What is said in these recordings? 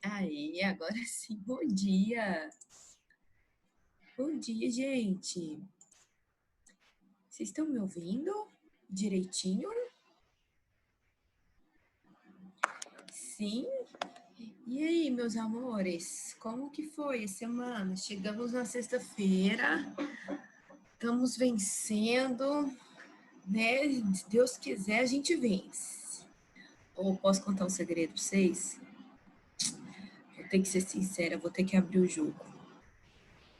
Aí, agora sim, bom dia. Bom dia, gente. Vocês estão me ouvindo direitinho? Sim? E aí, meus amores, como que foi a semana? Chegamos na sexta-feira, estamos vencendo, né? Se Deus quiser, a gente vence. Ou posso contar um segredo para vocês? Vou ter que ser sincera, vou ter que abrir o jogo.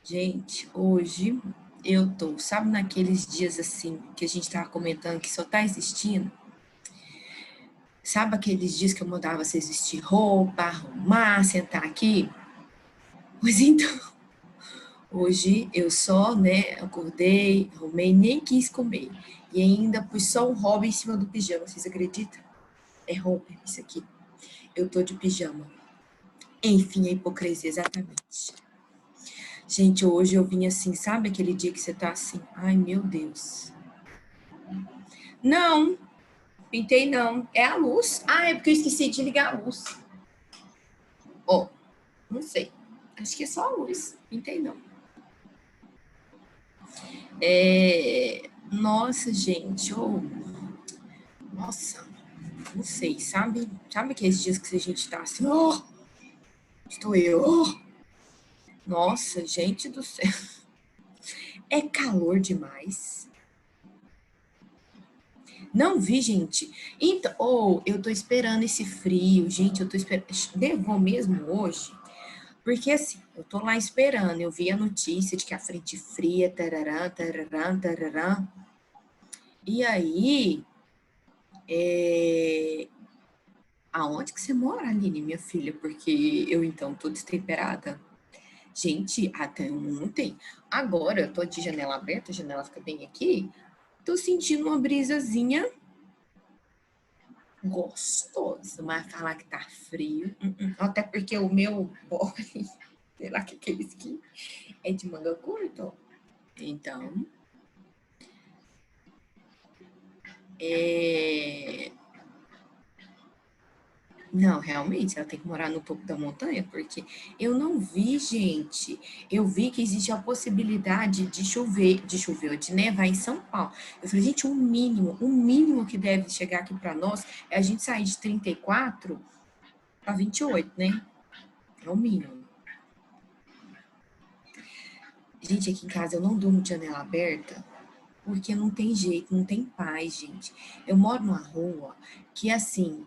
Gente, hoje eu tô, sabe naqueles dias assim que a gente tava comentando que só tá existindo? Sabe aqueles dias que eu mandava vocês vestir roupa, arrumar, sentar aqui? Pois então, hoje eu só, né, acordei, arrumei, nem quis comer. E ainda pus só um hobby em cima do pijama, vocês acreditam? É hobby isso aqui. Eu tô de pijama. Enfim, a hipocrisia, exatamente. Gente, hoje eu vim assim, sabe aquele dia que você tá assim, ai meu Deus. Não, pintei não. É a luz. Ah, é porque eu esqueci de ligar a luz. Ó, não sei. Acho que é só a luz. Pintei não. Nossa, gente. Oh, nossa. Não sei, sabe? Sabe aqueles dias que a gente tá assim, oh, estou eu. Oh. Nossa, gente do céu. É calor demais. Não vi, gente. Então, oh, eu tô esperando esse frio, gente. Eu tô esperando. Nevou mesmo hoje? Porque assim, eu tô lá esperando, eu vi a notícia de que a frente fria, tararã, tararã, tararã. E aí, aonde que você mora, Aline, minha filha? Porque eu então tô destemperada. Gente, até ontem, agora eu tô de janela aberta, a janela fica bem aqui, tô sentindo uma brisazinha gostosa, mas falar que tá frio, até porque o meu boy, sei lá que aqueles que é de manga curta, então É... Não, realmente, ela tem que morar no topo da montanha, porque eu não vi, gente. Eu vi que existe a possibilidade de chover, de nevar em São Paulo. Eu falei, gente, o mínimo que deve chegar aqui para nós é a gente sair de 34 para 28, né? É o mínimo. Gente, aqui em casa eu não durmo de janela aberta, porque não tem jeito, não tem paz, gente. Eu moro numa rua que, assim,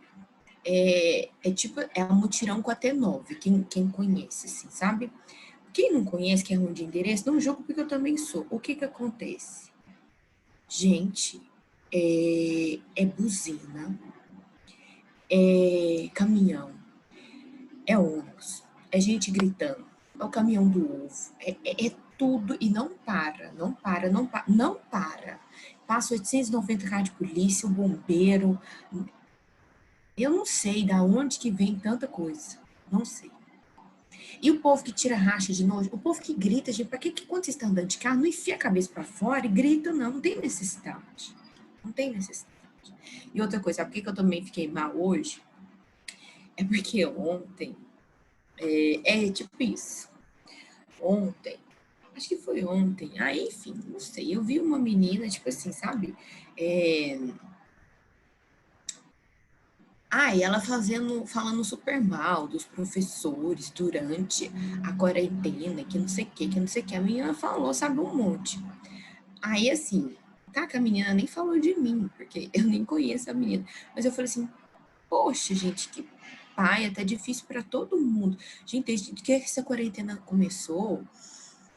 é tipo, é um mutirão com a T9, quem conhece, assim, sabe? Quem não conhece, que é ruim de endereço, não julgo porque eu também sou. O que que acontece? Gente, é buzina, é caminhão, é ônibus, é gente gritando, é o caminhão do ovo, é tudo e não para, não para, não para, não para. Passa 890 carros de polícia, o bombeiro. Eu não sei da onde que vem tanta coisa. Não sei. E o povo que tira racha de nojo, o povo que grita, gente, pra que quando vocês estão andando de carro, não enfia a cabeça pra fora e grita, não, não tem necessidade. Não tem necessidade. E outra coisa, sabe por que eu também fiquei mal hoje? É porque ontem, tipo isso, ontem, acho que foi ontem, aí enfim, não sei, eu vi uma menina, tipo assim, sabe? É, e ela falando super mal dos professores durante a quarentena, que não sei o que, que não sei o que. A menina falou, sabe, um monte. Aí, assim, tá que a menina nem falou de mim, porque eu nem conheço a menina. Mas eu falei assim, poxa, gente, que paia, tá difícil para todo mundo. Gente, desde que essa quarentena começou,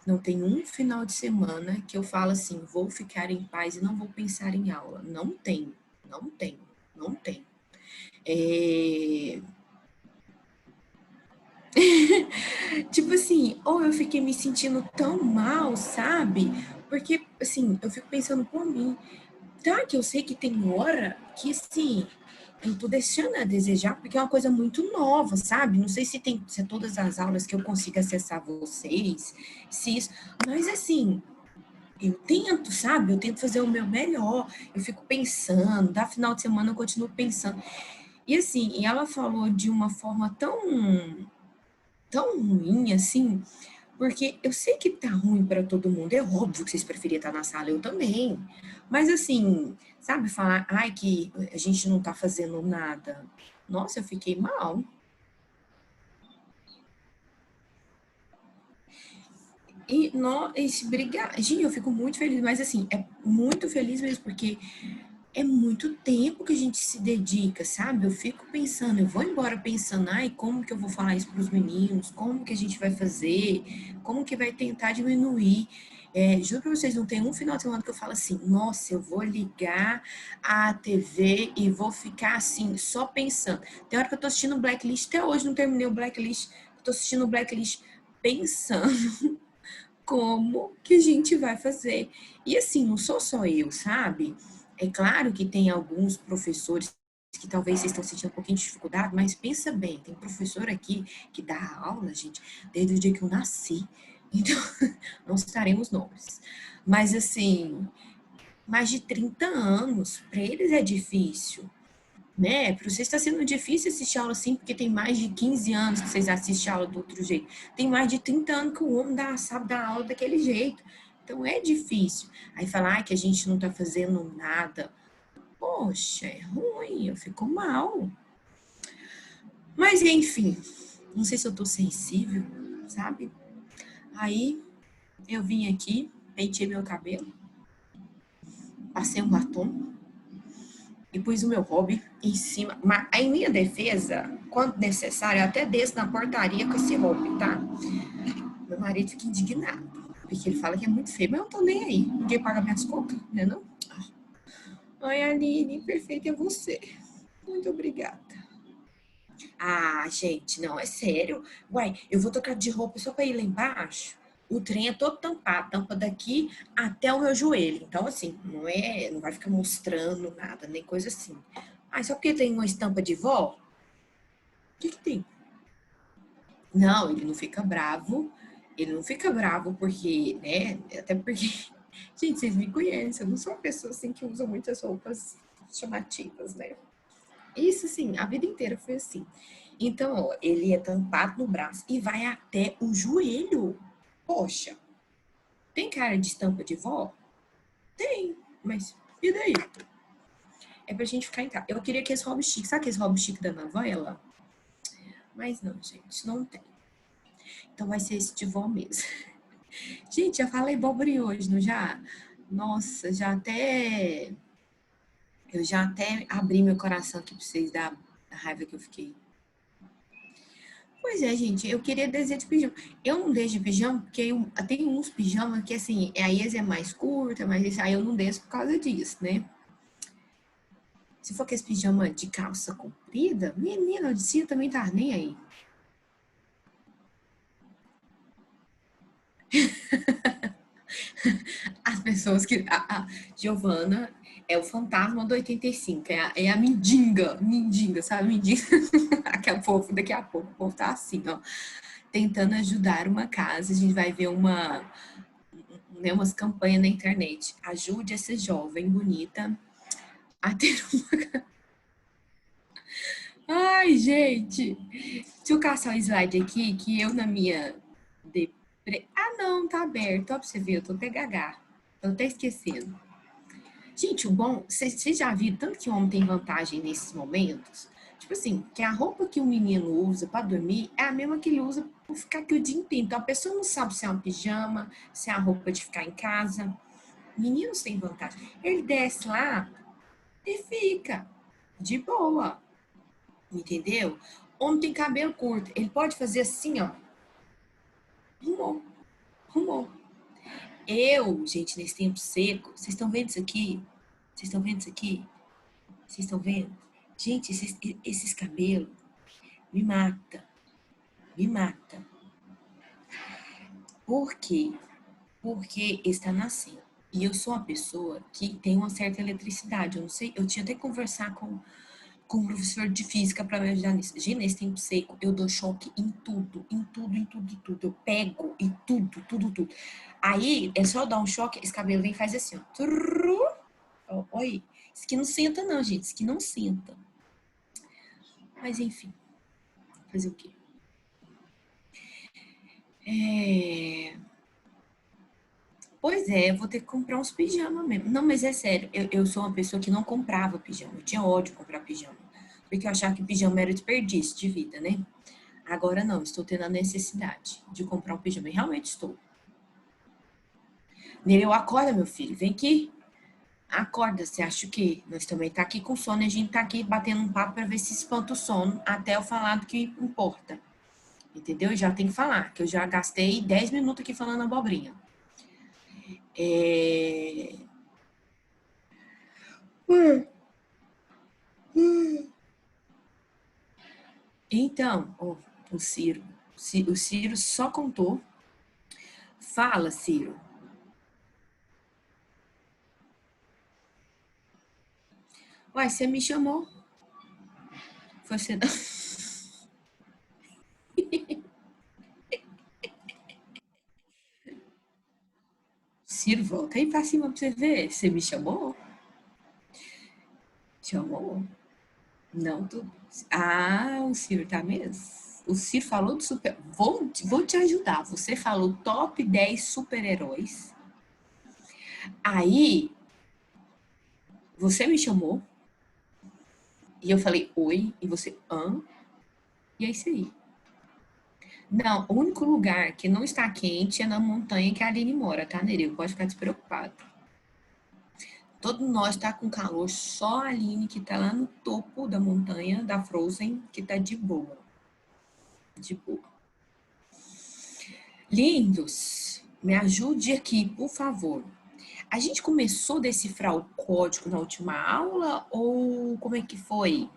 não tem um final de semana que eu falo assim, vou ficar em paz e não vou pensar em aula. Não tem, não tem, não tem. É... Tipo assim, ou eu fiquei me sentindo tão mal, sabe? Porque, assim, eu fico pensando por mim. Tá, que eu sei que tem hora que, assim, eu tô deixando a desejar, porque é uma coisa muito nova, sabe? Não sei se é todas as aulas que eu consigo acessar vocês, se isso, mas assim, eu tento, sabe? Eu tento fazer o meu melhor. Eu fico pensando, da final de semana eu continuo pensando. E assim, e ela falou de uma forma tão. tão ruim assim, porque eu sei que tá ruim para todo mundo. É óbvio que vocês preferiam estar na sala, eu também. Mas assim, sabe, falar, ai, que a gente não tá fazendo nada. Nossa, eu fiquei mal. E, esse brigar, gente, eu fico muito feliz, mas assim, é muito feliz mesmo, porque é muito tempo que a gente se dedica, sabe? Eu fico pensando, eu vou embora pensando, ai, como que eu vou falar isso para os meninos? Como que a gente vai fazer? Como que vai tentar diminuir? Juro para vocês, não tem um final de semana que eu falo assim, nossa, eu vou ligar a TV e vou ficar assim, só pensando. Tem hora que eu tô assistindo Blacklist, até hoje não terminei o Blacklist, eu tô assistindo o Blacklist pensando como que a gente vai fazer. E assim, não sou só eu, sabe? É claro que tem alguns professores que talvez vocês estão sentindo um pouquinho de dificuldade, mas pensa bem, tem professor aqui que dá aula, gente, desde o dia que eu nasci. Então, não citaremos nomes. Mas assim, mais de 30 anos, para eles é difícil, né? Para vocês está sendo difícil assistir aula assim, porque tem mais de 15 anos que vocês assistem aula do outro jeito. Tem mais de 30 anos que o homem sabe dar aula daquele jeito. Então é difícil. Aí falar que a gente não está fazendo nada. Poxa, é ruim, eu fico mal. Mas enfim, não sei se eu tô sensível, sabe? Aí eu vim aqui, pentei meu cabelo, passei um batom e pus o meu hobby em cima. Mas em minha defesa, quando necessário, eu até desço na portaria com esse hobby, tá? Meu marido fica indignado, porque ele fala que é muito feio, mas eu não tô nem aí. Ninguém paga minhas contas, né não? Ai, Aline, perfeita é você. Muito obrigada. Ah, gente, não, é sério. Uai, eu vou trocar de roupa só pra ir lá embaixo? O trem é todo tampado, tampa daqui até o meu joelho. Então, assim, não vai ficar mostrando nada, nem coisa assim. Ah, só porque tem uma estampa de vó? O que que tem? Não, ele não fica bravo. Ele não fica bravo porque, né? Até porque, gente, vocês me conhecem, eu não sou uma pessoa assim que usa muitas roupas chamativas, né? Isso sim, a vida inteira foi assim. Então, ó, ele é tampado no braço e vai até o joelho. Poxa, tem cara de estampa de vó? Tem, mas e daí? É pra gente ficar em casa. Eu queria que esse hobby chique, sabe aquele hobby chique da novela? Mas não, gente, não tem. Então vai ser esse de vó mesmo. Gente, já falei bobri hoje, não já? Nossa, eu já até abri meu coração aqui pra vocês da raiva que eu fiquei. Pois é, gente, eu queria desenho de pijama. Eu não deixo de pijama porque tem uns pijamas que, assim, a ex é mais curta, mas aí eu não desço por causa disso, né? Se for aquele pijama de calça comprida, menina, eu disse, eu também tá nem aí. As pessoas que. A Giovana é o fantasma do 85, é a mendiga, sabe? Mendiga. Daqui a pouco, o povo tá assim, ó, tentando ajudar uma casa. A gente vai ver umas campanhas na internet. Ajude essa jovem bonita a ter. Ai, gente! Deixa eu caçar o slide aqui, que eu na minha. Ah, não, tá aberto. Ó, pra você ver, eu tô THH. Eu até esquecendo. Gente, o bom, vocês já viram tanto que o homem tem vantagem nesses momentos? Tipo assim, que a roupa que o menino usa pra dormir é a mesma que ele usa pra ficar aqui o dia inteiro. Então a pessoa não sabe se é um pijama, se é a roupa de ficar em casa. Meninos têm vantagem. Ele desce lá e fica de boa, entendeu? Homem tem cabelo curto, ele pode fazer assim, ó. Arrumou, arrumou. Eu, gente, nesse tempo seco, vocês estão vendo isso aqui? Vocês estão vendo isso aqui? Vocês estão vendo? Gente, esses cabelos me mata, me mata. Por quê? Porque está nascendo. E eu sou uma pessoa que tem uma certa eletricidade. Eu não sei, eu tinha até que conversar com um professor de física para me ajudar nisso. Gente, nesse tempo seco, eu dou choque em tudo, em tudo, em tudo, em tudo. Eu pego em tudo, tudo, tudo. Aí, é só dar um choque, esse cabelo vem e faz assim, ó. Turru. Ó, oi. Isso aqui não senta, não, gente. Isso aqui não senta. Mas enfim, fazer o quê? É... Pois é, eu vou ter que comprar uns pijamas mesmo. Não, mas é sério, eu sou uma pessoa que não comprava pijama. Eu tinha ódio de comprar pijama. Porque eu achava que pijama era desperdício de vida, né? Agora não, estou tendo a necessidade de comprar um pijama. E realmente estou. Nereu, acorda, meu filho, vem aqui. Acorda, você acha o quê? Nós também tá aqui com sono e a gente tá aqui batendo um papo para ver se espanta o sono até eu falar do que importa. Entendeu? Eu já tenho que falar, que eu já gastei 10 minutos aqui falando abobrinha. É... Então, ó, o Ciro. O Ciro só contou. Fala, Ciro. Ué, você me chamou. Você não. Ciro, volta aí pra cima pra você ver. Você me chamou? Chamou? Não, tu. Ah, o Ciro tá mesmo? O Ciro falou do super. Vou te ajudar. Você falou top 10 super-heróis. Aí, você me chamou. E eu falei, oi. E você, hã? E é isso aí. Não, o único lugar que não está quente é na montanha que a Aline mora, tá, Nereu? Pode ficar despreocupado. Todo nós tá com calor, só a Aline que tá lá no topo da montanha da Frozen, que tá de boa. De boa. Lindos, me ajude aqui, por favor. A gente começou a decifrar o código na última aula ou como é que foi?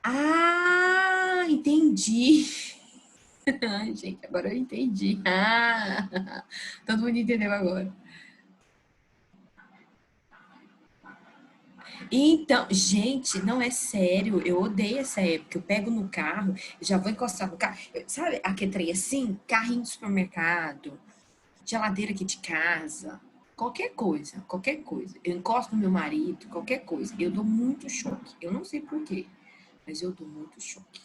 Ah, entendi. Ai, gente, agora eu entendi. Ah, todo mundo entendeu agora. Então, gente, não é sério, eu odeio essa época. Eu pego no carro, já vou encostar no carro. Sabe aquele trem assim? Carrinho de supermercado, geladeira aqui de casa, qualquer coisa, qualquer coisa. Eu encosto no meu marido, qualquer coisa. Eu dou muito choque. Eu não sei por quê, mas eu dou muito choque.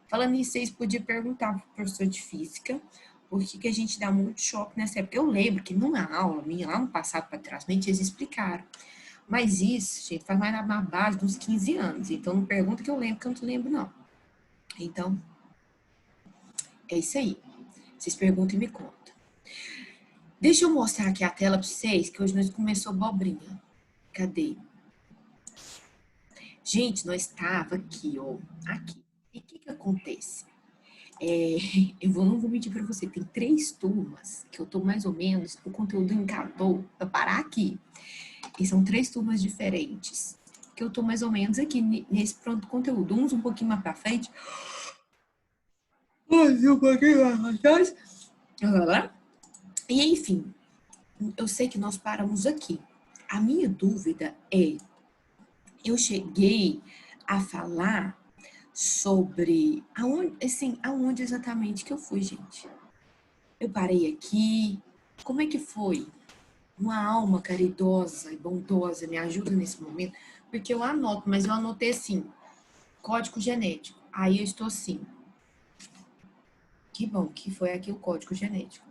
Falando nisso, vocês podiam perguntar para o professor de física por que a gente dá muito choque nessa época. Eu lembro que numa aula minha, lá no passado para trás, eles explicaram. Mas isso, gente, faz mais na base de uns 15 anos. Então não pergunta que eu lembro, que eu não lembro, não. Então, é isso aí. Vocês perguntam e me contam. Deixa eu mostrar aqui a tela para vocês, que hoje nós começou abobrinha. Cadê? Gente, nós estava aqui, ó. Aqui. E o que que acontece? É, não vou mentir para você, tem 3 turmas que eu tô mais ou menos, o conteúdo encatou para parar aqui. E são 3 turmas diferentes. Que eu tô mais ou menos aqui nesse pronto conteúdo. Uns um pouquinho mais para frente. Um pouquinho mais atrás. E enfim, eu sei que nós paramos aqui. A minha dúvida é, eu cheguei a falar sobre aonde, assim, aonde exatamente que eu fui, gente. Eu parei aqui. Como é que foi? Uma alma caridosa e bondosa me ajuda nesse momento, porque eu anoto, mas eu anotei assim, código genético. Aí eu estou assim, que bom que foi aqui o código genético.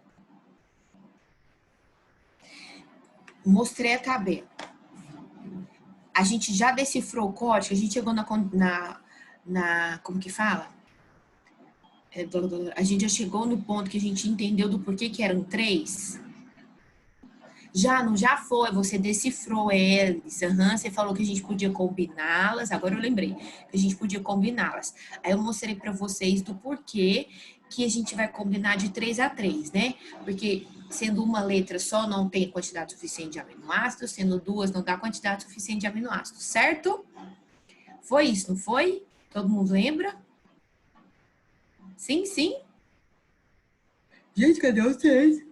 Mostrei a tabela. A gente já decifrou o código, a gente chegou como que fala? A gente já chegou no ponto que a gente entendeu do porquê que eram 3. Já, não já foi, você decifrou eles, você falou que a gente podia combiná-las, agora eu lembrei, que a gente podia combiná-las. Aí eu mostrei para vocês do porquê que a gente vai combinar de 3 a 3, né? Porque sendo uma letra só não tem quantidade suficiente de aminoácidos, sendo 2 não dá quantidade suficiente de aminoácidos, certo? Foi isso, não foi? Todo mundo lembra? Sim, sim. Gente, cadê vocês?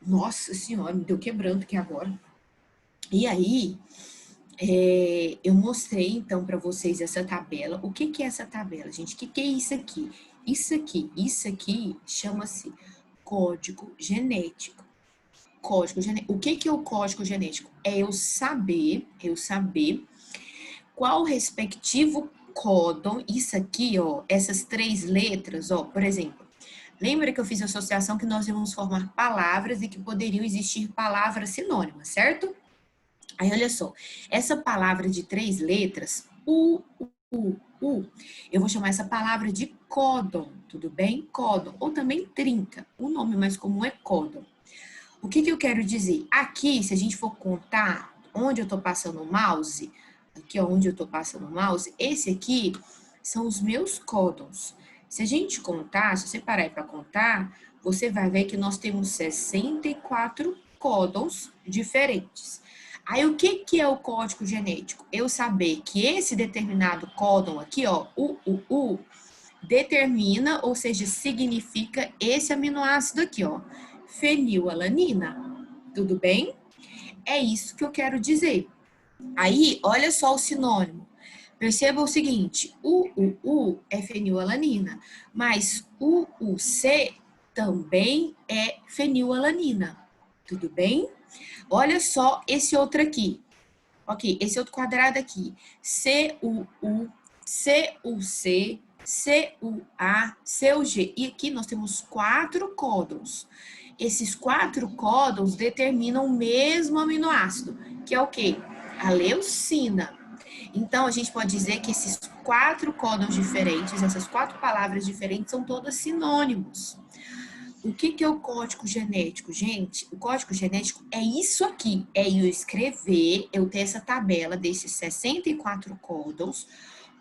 Nossa senhora, me deu quebrando aqui agora. E aí, eu mostrei então para vocês essa tabela. O que que é essa tabela, gente? O que que é isso aqui? Isso aqui chama-se código genético. Código genético. O que que é o código genético? É eu saber qual o respectivo códon, isso aqui, ó, essas 3 letras, ó, por exemplo, lembra que eu fiz a associação que nós íamos formar palavras e que poderiam existir palavras sinônimas, certo? Aí, olha só, essa palavra de 3 letras, eu vou chamar essa palavra de códon, tudo bem? Códon, ou também trinca. O nome mais comum é códon. O que eu quero dizer? Aqui, se a gente for contar onde eu tô passando o mouse, aqui ó, onde eu tô passando o mouse, esse aqui são os meus códons. Se a gente contar, se você parar aí para contar, você vai ver que nós temos 64 códons diferentes. Aí, o que é o código genético? Eu saber que esse determinado códon aqui, ó, determina, ou seja, significa esse aminoácido aqui, ó, fenilalanina. Tudo bem? É isso que eu quero dizer. Aí, olha só o sinônimo. Perceba o seguinte, o é fenilalanina, mas o C também é fenilalanina. Tudo bem? Olha só esse outro aqui. Ok, esse outro quadrado aqui. CUU, CUC, CUA, CUG. E aqui nós temos 4 códons. Esses 4 códons determinam o mesmo aminoácido, que é o quê? A leucina. Então, a gente pode dizer que esses 4 códons diferentes, essas 4 palavras diferentes, são todas sinônimos. O que é o código genético, gente? O código genético é isso aqui. É eu escrever, eu ter essa tabela desses 64 códons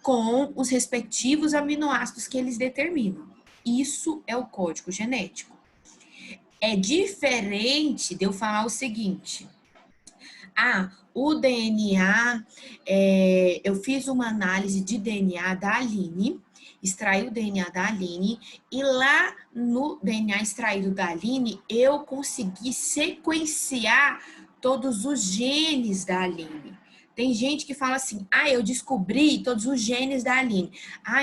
com os respectivos aminoácidos que eles determinam. Isso é o código genético. É diferente de eu falar o seguinte. O DNA, eu fiz uma análise de DNA da Aline, extraí o DNA da Aline, e lá no DNA extraído da Aline, eu consegui sequenciar todos os genes da Aline. Tem gente que fala assim, eu descobri todos os genes da Aline.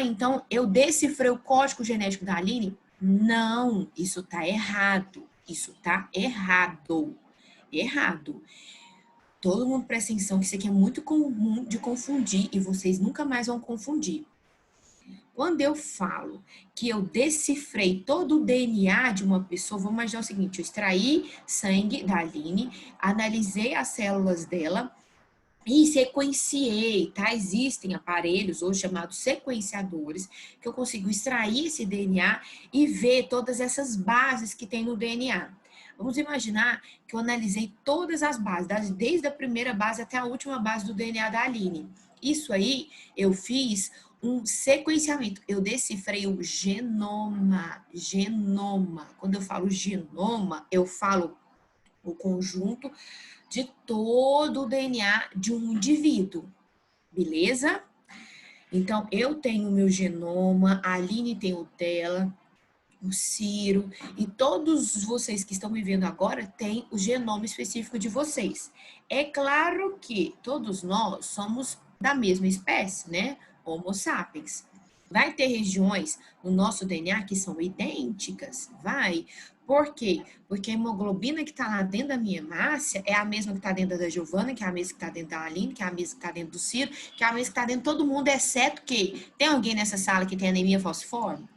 Então eu decifrei o código genético da Aline? Não, isso tá errado. Isso tá errado. Errado. Todo mundo presta atenção que isso aqui é muito comum de confundir e vocês nunca mais vão confundir. Quando eu falo que eu decifrei todo o DNA de uma pessoa, vamos imaginar o seguinte, eu extraí sangue da Aline, analisei as células dela e sequenciei, tá? Existem aparelhos hoje chamados sequenciadores que eu consigo extrair esse DNA e ver todas essas bases que tem no DNA. Vamos imaginar que eu analisei todas as bases, desde a primeira base até a última base do DNA da Aline. Isso aí, eu fiz um sequenciamento. Eu decifrei o genoma. Genoma. Quando eu falo genoma, eu falo o conjunto de todo o DNA de um indivíduo. Beleza? Então, eu tenho o meu genoma, a Aline tem o dela, o Ciro, e todos vocês que estão me vendo agora têm o genoma específico de vocês. É claro que todos nós somos da mesma espécie, né? Homo sapiens. Vai ter regiões no nosso DNA que são idênticas, vai. Por quê? Porque a hemoglobina que está lá dentro da minha hemácia é a mesma que está dentro da Giovana, que é a mesma que está dentro da Aline, que é a mesma que está dentro do Ciro, que é a mesma que está dentro de todo mundo, exceto que tem alguém nessa sala que tem anemia falciforme?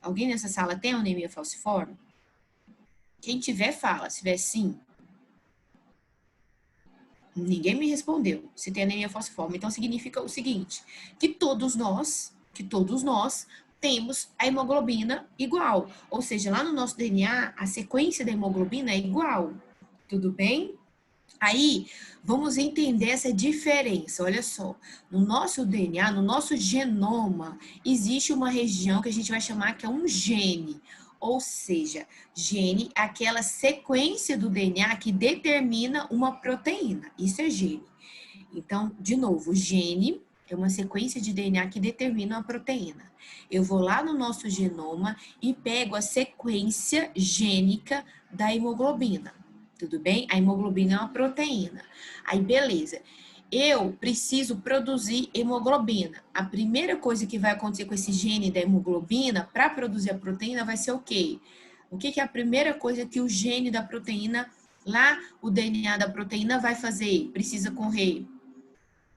Alguém nessa sala tem anemia falciforme? Quem tiver, fala. Se tiver sim, ninguém me respondeu se tem anemia falciforme. Então, significa o seguinte, que todos nós temos a hemoglobina igual. Ou seja, lá no nosso DNA, a sequência da hemoglobina é igual. Tudo bem? Aí, vamos entender essa diferença. Olha só, no nosso DNA, no nosso genoma, existe uma região que a gente vai chamar que é um gene. Ou seja, gene é aquela sequência do DNA que determina uma proteína. Isso é gene. Então, de novo, gene é uma sequência de DNA que determina uma proteína. Eu vou lá no nosso genoma e pego a sequência gênica da hemoglobina. Tudo bem? A hemoglobina é uma proteína. Aí, beleza. Eu preciso produzir hemoglobina. A primeira coisa que vai acontecer com esse gene da hemoglobina para produzir a proteína vai ser o quê? O que é a primeira coisa que o gene da proteína, lá o DNA da proteína vai fazer? Precisa correr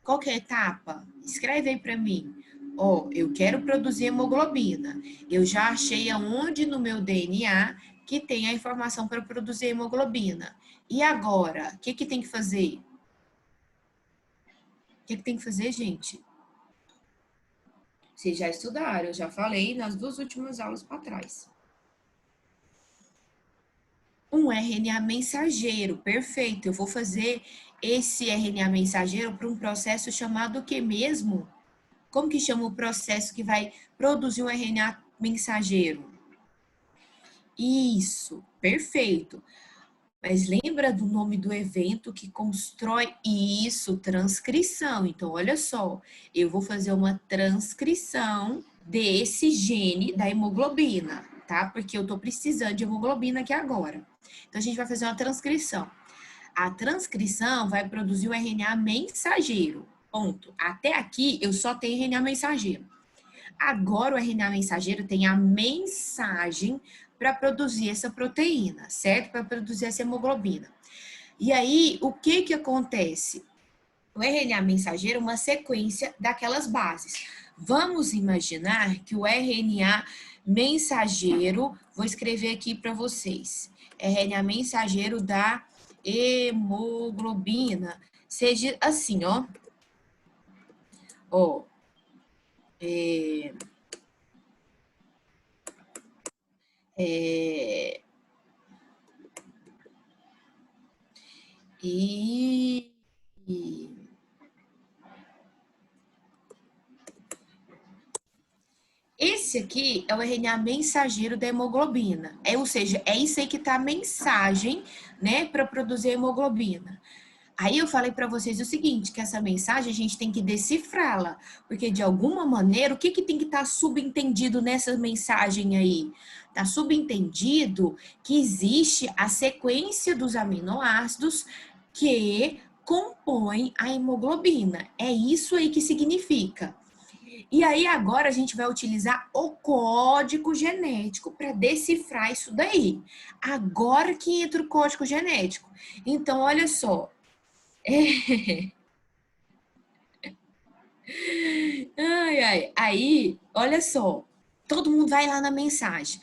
Qual que é a etapa? Escreve aí para mim. Ó, eu quero produzir hemoglobina. Eu já achei aonde no meu DNA que tem a informação para produzir hemoglobina. E agora, o que que tem que fazer? O que que tem que fazer, gente? Vocês já estudaram, eu já falei nas duas últimas aulas para trás. Um RNA mensageiro, perfeito. Eu vou fazer esse RNA mensageiro para um processo chamado o que mesmo? Como que chama o processo que vai produzir um RNA mensageiro? Isso, perfeito. Mas lembra do nome do evento que constrói isso? Transcrição. Então, olha só, eu vou fazer uma transcrição desse gene da hemoglobina, tá? Porque eu tô precisando de hemoglobina aqui agora. Então, a gente vai fazer uma transcrição. A transcrição vai produzir o RNA mensageiro. Ponto. Até aqui, eu só tenho RNA mensageiro. Agora, o RNA mensageiro tem a mensagem para produzir essa proteína, certo? Para produzir essa hemoglobina. E aí, o que que acontece? O RNA mensageiro é uma sequência daquelas bases. Vamos imaginar que o RNA mensageiro, vou escrever aqui para vocês, RNA mensageiro da hemoglobina, seja assim, ó. Ó, é, é, e esse aqui é o RNA mensageiro da hemoglobina. Ou seja, é isso aí que tá a mensagem, né, para produzir a hemoglobina. Aí eu falei para vocês o seguinte, que essa mensagem a gente tem que decifrá-la, porque de alguma maneira, o que que tem que estar subentendido nessa mensagem aí? Tá subentendido que existe a sequência dos aminoácidos que compõem a hemoglobina. É isso aí que significa. E aí agora a gente vai utilizar o código genético para decifrar isso daí. Agora que entra o código genético. Então, olha só. Ai, ai. Aí, olha só. Todo mundo vai lá na mensagem.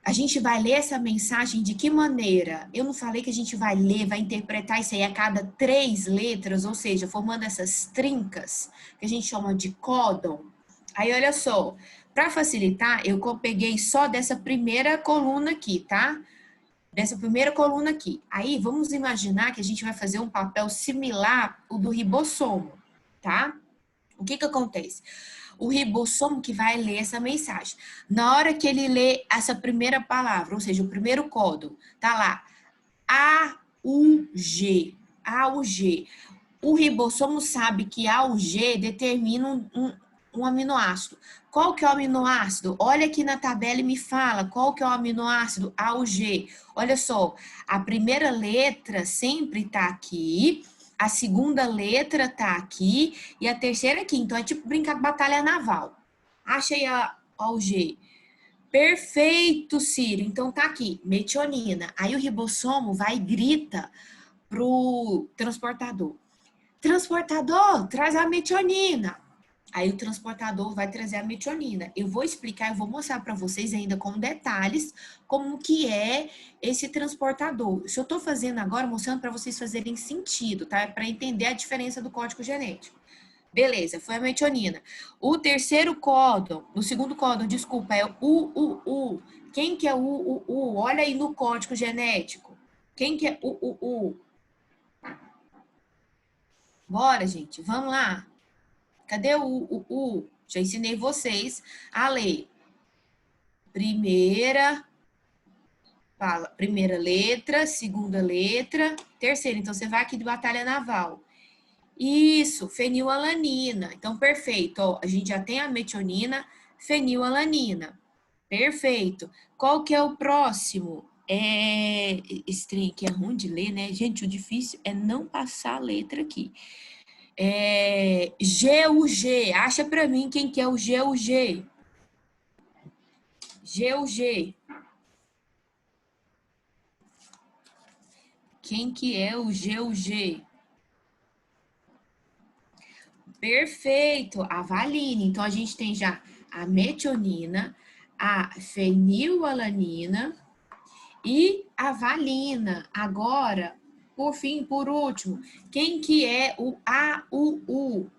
A gente vai ler essa mensagem de que maneira? Eu não falei que a gente vai ler, vai interpretar isso aí a cada 3 letras, ou seja, formando essas trincas, que a gente chama de códon. Aí, olha só, para facilitar, eu peguei só dessa primeira coluna aqui, tá? Dessa primeira coluna aqui. Aí, vamos imaginar que a gente vai fazer um papel similar ao do ribossomo, tá? O que que acontece? O ribossomo que vai ler essa mensagem. Na hora que ele lê essa primeira palavra, ou seja, o primeiro código, tá lá, AUG, AUG. O ribossomo sabe que AUG determina um aminoácido. Qual que é o aminoácido? Olha aqui na tabela e me fala qual que é o aminoácido AUG. Olha só, a primeira letra sempre está aqui, a segunda letra está aqui e a terceira aqui. Então é tipo brincar de batalha naval. Achei a AUG. Perfeito, Ciro. Então tá aqui, metionina. Aí o ribossomo vai e grita pro transportador. Transportador, traz a metionina. Aí o transportador vai trazer a metionina. Eu vou explicar, eu vou mostrar para vocês ainda com detalhes como que é esse transportador. Isso eu estou fazendo agora, mostrando para vocês fazerem sentido, tá? Para entender a diferença do código genético. Beleza, foi a metionina. O terceiro códon, o segundo códon, desculpa, é o UUU. Quem que é o UUU? Olha aí no código genético. Quem que é o UUU? Bora, gente, vamos lá. Cadê o? Já ensinei vocês a ler. Primeira, primeira letra, segunda letra, terceira. Então, você vai aqui de batalha naval. Isso, fenilalanina. Então, perfeito. Ó, a gente já tem a metionina, fenilalanina. Perfeito. Qual que é o próximo? Esse trem aqui é ruim de ler, né? Gente, o difícil é não passar a letra aqui. GUG. Acha para mim quem que é o GUG. GUG. Quem que é o GUG? Perfeito, a valine. Então, a gente tem já a metionina, a fenilalanina e a valina. Agora, por fim, por último, quem que é o AUU?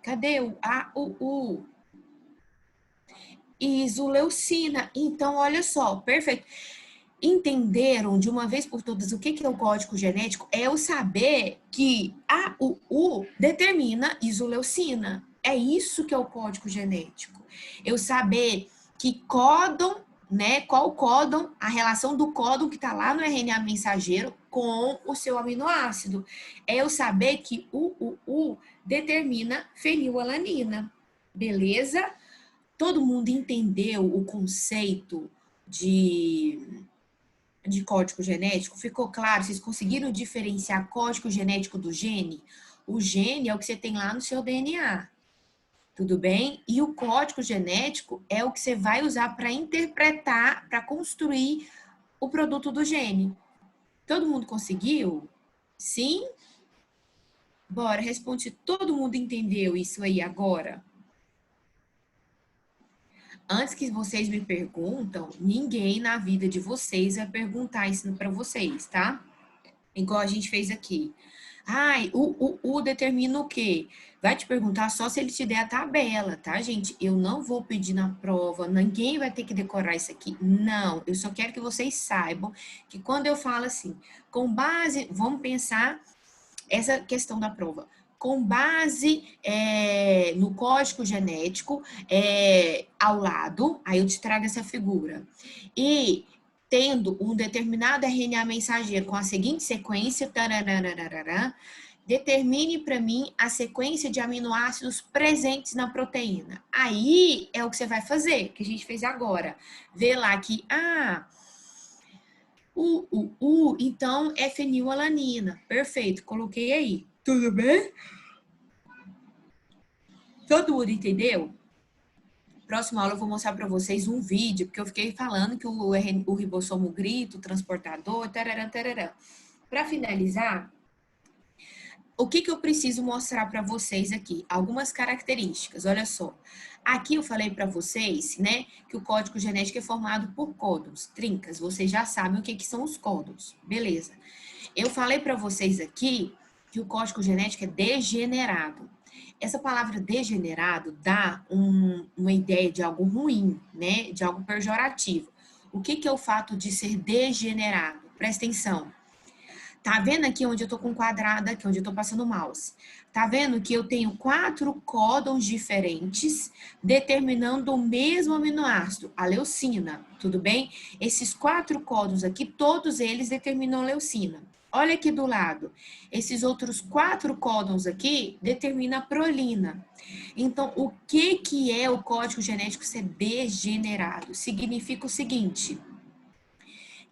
Cadê o AUU? Isoleucina. Então, olha só, perfeito. Entenderam de uma vez por todas o que é o código genético? É eu saber que AUU determina isoleucina. É isso que é o código genético. Eu saber que códon, né? Qual códon, a relação do códon que está lá no RNA mensageiro com o seu aminoácido. É eu saber que o UU determina fenilalanina. Beleza? Todo mundo entendeu o conceito de código genético? Ficou claro? Vocês conseguiram diferenciar código genético do gene? O gene é o que você tem lá no seu DNA, tudo bem? E o código genético é o que você vai usar para interpretar, para construir o produto do gene. Todo mundo conseguiu? Sim? Bora, responde. Todo mundo entendeu isso aí agora? Antes que vocês me perguntam, ninguém na vida de vocês vai perguntar isso para vocês, tá? Igual a gente fez aqui. Ai, o determina o quê? Vai te perguntar só se ele te der a tabela, tá, gente? Eu não vou pedir na prova, ninguém vai ter que decorar isso aqui. Não, eu só quero que vocês saibam que quando eu falo assim, com base, vamos pensar essa questão da prova. Com base no código genético ao lado, aí eu te trago essa figura. E tendo um determinado RNA mensageiro com a seguinte sequência, determine para mim a sequência de aminoácidos presentes na proteína. Aí é o que você vai fazer, que a gente fez agora. Vê lá que, então é fenilalanina. Perfeito, coloquei aí. Tudo bem? Todo mundo entendeu? Próxima aula eu vou mostrar para vocês um vídeo, porque eu fiquei falando que o ribossomo grita, o transportador, tarará, tarará. Para finalizar, o que eu preciso mostrar para vocês aqui? Algumas características, olha só. Aqui eu falei para vocês, né, que o código genético é formado por códons, trincas. Vocês já sabem o que são os códons, beleza. Eu falei para vocês aqui que o código genético é degenerado. Essa palavra degenerado dá uma ideia de algo ruim, né? De algo pejorativo. O que é o fato de ser degenerado? Presta atenção. Tá vendo aqui onde eu tô com quadrado, aqui onde eu tô passando o mouse? Tá vendo que eu tenho 4 códons diferentes determinando o mesmo aminoácido, a leucina, tudo bem? Esses 4 códons aqui, todos eles determinam a leucina. Olha aqui do lado, esses outros 4 códons aqui determinam a prolina. Então, o que é o código genético ser degenerado? Significa o seguinte,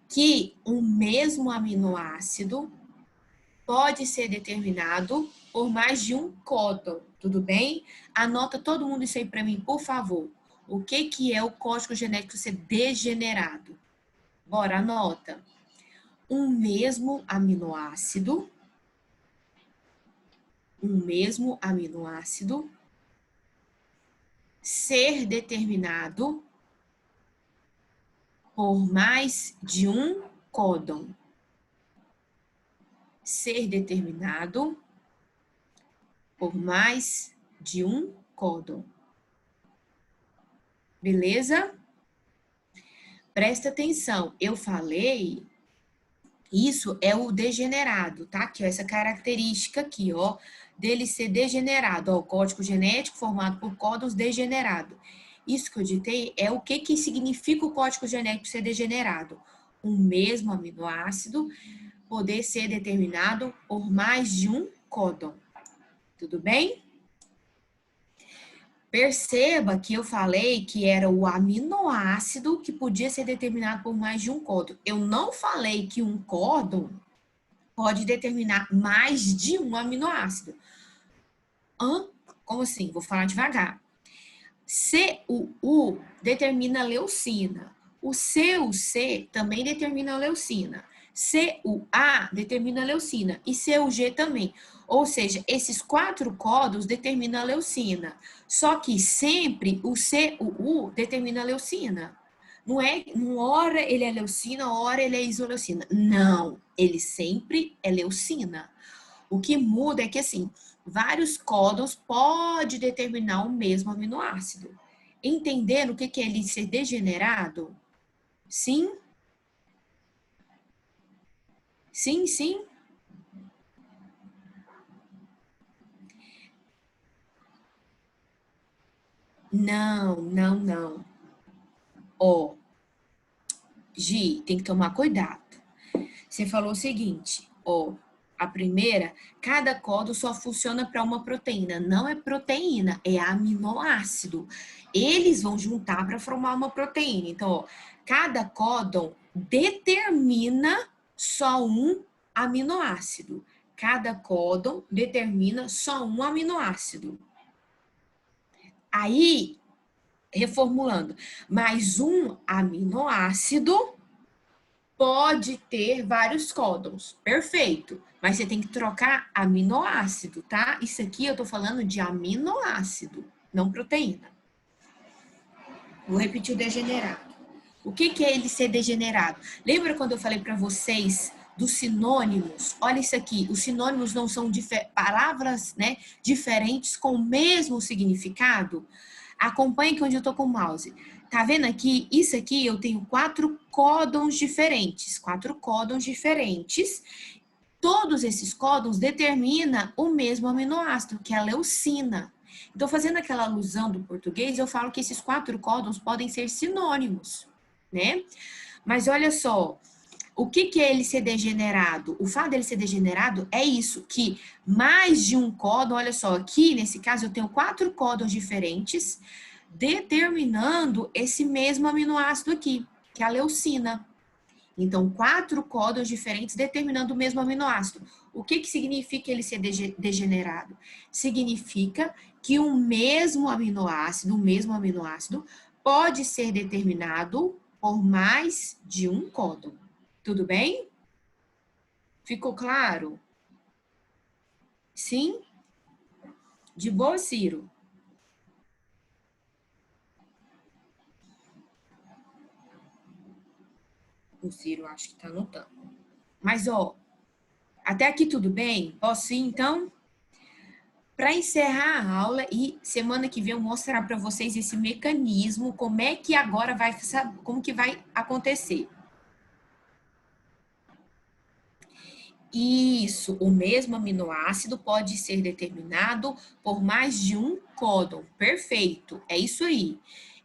que um mesmo aminoácido pode ser determinado por mais de um códon, tudo bem? Anota todo mundo isso aí para mim, por favor. O que é o código genético ser degenerado? Bora, anota. Um mesmo aminoácido ser determinado por mais de um códon. Ser determinado por mais de um códon. Beleza? Presta atenção, eu falei, isso é o degenerado, tá? Que é essa característica aqui, ó, dele ser degenerado, ó, o código genético formado por códons degenerado. Isso que eu ditei é o que significa o código genético ser degenerado. Um mesmo aminoácido poder ser determinado por mais de um códon. Tudo bem? Perceba que eu falei que era o aminoácido que podia ser determinado por mais de um códon. Eu não falei que um códon pode determinar mais de um aminoácido. Como assim? Vou falar devagar. CUU determina a leucina. O CUC também determina a leucina. CUA determina a leucina e CUG também. Ou seja, esses 4 códons determinam a leucina. Só que sempre o CUU determina a leucina. Não é, uma hora ele é leucina, hora ele é isoleucina. Não, ele sempre é leucina. O que muda é que, assim, vários códons podem determinar o mesmo aminoácido. Entendendo o que é ele ser degenerado? Sim? Sim, sim? Não, não, não. Ó, Gi, tem que tomar cuidado. Você falou o seguinte, ó, a primeira, cada códon só funciona para uma proteína. Não é proteína, é aminoácido. Eles vão juntar para formar uma proteína. Então, ó, cada códon determina só um aminoácido. Cada códon determina só um aminoácido. Aí, reformulando, mais um aminoácido pode ter vários códons. Perfeito. Mas você tem que trocar aminoácido, tá? Isso aqui eu tô falando de aminoácido, não proteína. Vou repetir o degenerado. O que é ele ser degenerado? Lembra quando eu falei para vocês dos sinônimos? Olha isso aqui, os sinônimos não são palavras, né, diferentes com o mesmo significado? Acompanhe aqui onde eu tô com o mouse. Tá vendo aqui? Isso aqui eu tenho 4 códons diferentes. 4 códons diferentes. Todos esses códons determinam o mesmo aminoácido, que é a leucina. Então, fazendo aquela alusão do português, eu falo que esses 4 códons podem ser sinônimos, né? Mas olha só, o que é ele ser degenerado? O fato dele ser degenerado é isso, que mais de um códon, olha só, aqui nesse caso eu tenho 4 códons diferentes, determinando esse mesmo aminoácido aqui, que é a leucina. Então, 4 códons diferentes determinando o mesmo aminoácido. O que significa ele ser degenerado? Significa que o mesmo aminoácido pode ser determinado por mais de um códon. Tudo bem? Ficou claro? Sim? De boa, Ciro? O Ciro acho que tá anotando. Mas, ó, até aqui tudo bem? Posso ir, então? Para encerrar a aula e semana que vem eu mostrar para vocês esse mecanismo, como é que agora vai, como que vai acontecer. Isso, o mesmo aminoácido pode ser determinado por mais de um códon. Perfeito, é isso aí.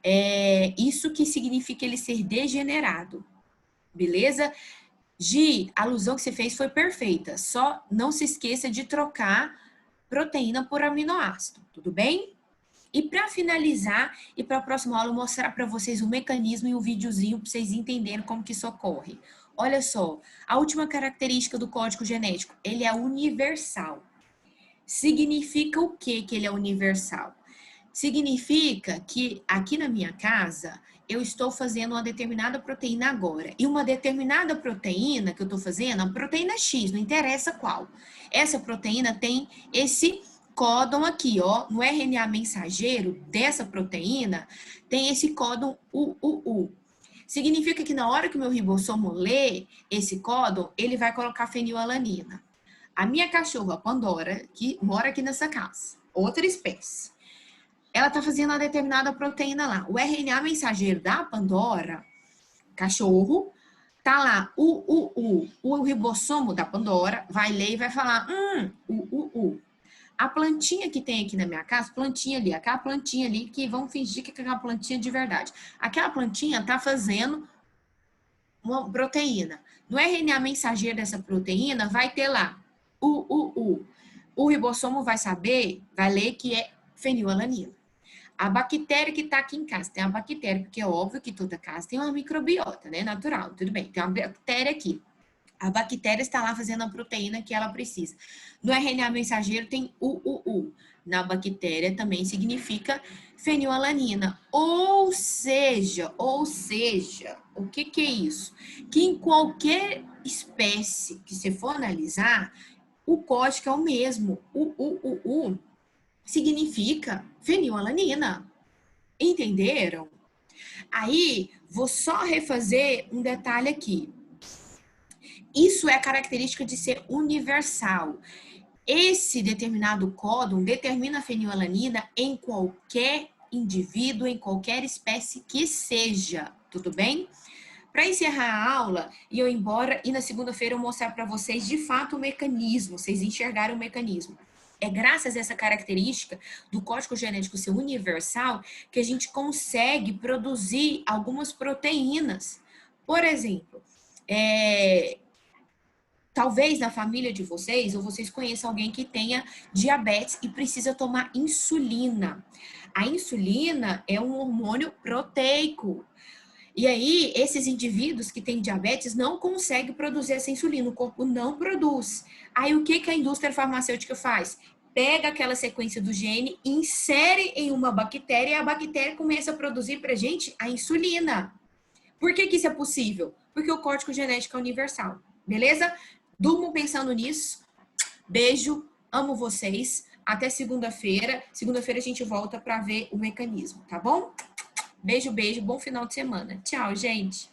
É isso que significa ele ser degenerado. Beleza? Gi, a alusão que você fez foi perfeita. Só não se esqueça de trocar proteína por aminoácido, tudo bem? E para finalizar, e para a próxima aula, eu mostrar para vocês o mecanismo e um videozinho para vocês entenderem como que isso ocorre. Olha só, a última característica do código genético, ele é universal. Significa o que ele é universal? Significa que aqui na minha casa, eu estou fazendo uma determinada proteína agora. E uma determinada proteína que eu estou fazendo, a proteína X, não interessa qual. Essa proteína tem esse códon aqui, ó, no RNA mensageiro dessa proteína, tem esse códon UUU. Significa que na hora que o meu ribossomo lê esse códon, ele vai colocar fenilalanina. A minha cachorra, a Pandora, que mora aqui nessa casa, outra espécie, ela está fazendo uma determinada proteína lá. O RNA mensageiro da Pandora, cachorro, tá lá, o ribossomo da Pandora vai ler e vai falar, A plantinha que tem aqui na minha casa, plantinha ali, aquela plantinha ali, que vão fingir que é aquela plantinha de verdade. Aquela plantinha tá fazendo uma proteína. No RNA mensageiro dessa proteína, vai ter lá, O ribossomo vai saber, vai ler que é fenilalanina. A bactéria que está aqui em casa, tem uma bactéria, porque é óbvio que toda casa tem uma microbiota, né? Natural, tudo bem. Tem uma bactéria aqui. A bactéria está lá fazendo a proteína que ela precisa. No RNA mensageiro tem UUU. Na bactéria também significa fenilalanina. Ou seja, o que é isso? Que em qualquer espécie que você for analisar, o código é o mesmo. O UUU significa fenilalanina. Entenderam? Aí, vou só refazer um detalhe aqui. Isso é característica de ser universal. Esse determinado códon determina a fenilalanina em qualquer indivíduo, em qualquer espécie que seja, tudo bem? Para encerrar a aula e eu ir embora, e na segunda-feira eu mostrar para vocês de fato o mecanismo, vocês enxergaram o mecanismo. É graças a essa característica do código genético ser universal que a gente consegue produzir algumas proteínas. Por exemplo, talvez na família de vocês, ou vocês conheçam alguém que tenha diabetes e precisa tomar insulina. A insulina é um hormônio proteico. E aí, esses indivíduos que têm diabetes não conseguem produzir essa insulina, o corpo não produz. Aí, o que a indústria farmacêutica faz? Pega aquela sequência do gene, insere em uma bactéria e a bactéria começa a produzir para a gente a insulina. Por que isso é possível? Porque o código genético é universal, beleza? Durmam pensando nisso. Beijo, amo vocês. Até segunda-feira. Segunda-feira a gente volta para ver o mecanismo, tá bom? Beijo, beijo. Bom final de semana. Tchau, gente.